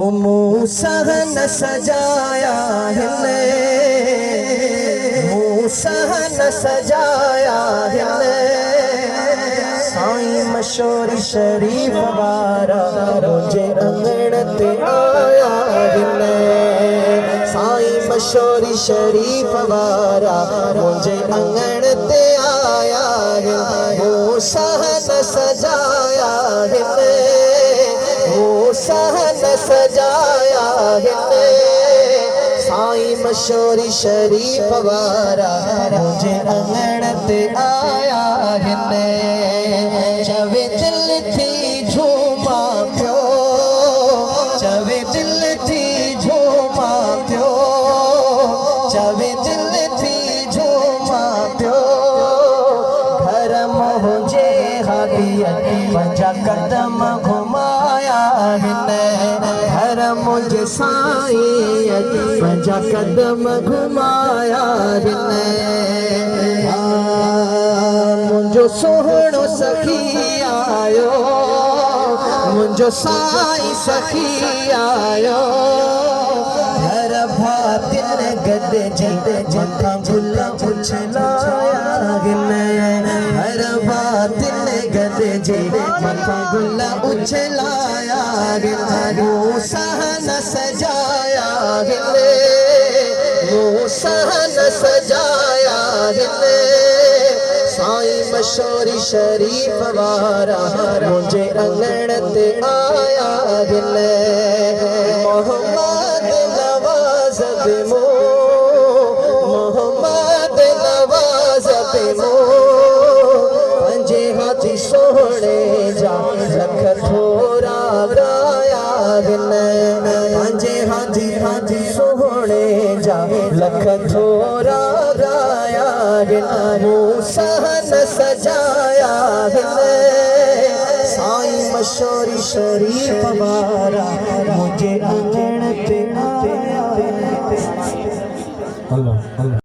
मूसा न सजाया है, मूसा न सजाया है, साईं मशहूर शरीफ वारा मुझे अंगण ते आया है, साईं मशहूर शरीफ वारा मुझे अंगण ते आया है। मूसा न सजाया है, मूसा न सजाया है, साईं मशहूर शरीफ वारा मुझे अंगण ते आया है। चवे दिल थी झूमा पियो, चवे दिल थी झूमा पियो, चवे दिल थी झूमा पियो, घर मुझे हादिया पंजा कदम घुमाया है, घर मुझे साईं पंजा कदम घुमाया है। मुझो सोहणो सखी आयो, मुझो साईं सखी आयो, घर भातिन गद जद मथा गुल उछलाया है, घर भातिन गद जद मथा गुल उछलाया है। मूसा न सजाया है, मूसा न सजाया है, साईं मशहूर शरीफ वारा मुझे अंगण ते आया है। मोहम्मद नवाज पे मो, मोहम्मद नवाज पे मो, पंजे हाथी सोहणे जा लख थोरा गाया है, पंजे हाथी हाथी सोहणे जा लख थोरा गाया है। मूसा न सजाया है, साईं मशहूर शरीफ वारा मुझे अंगण ते आया है।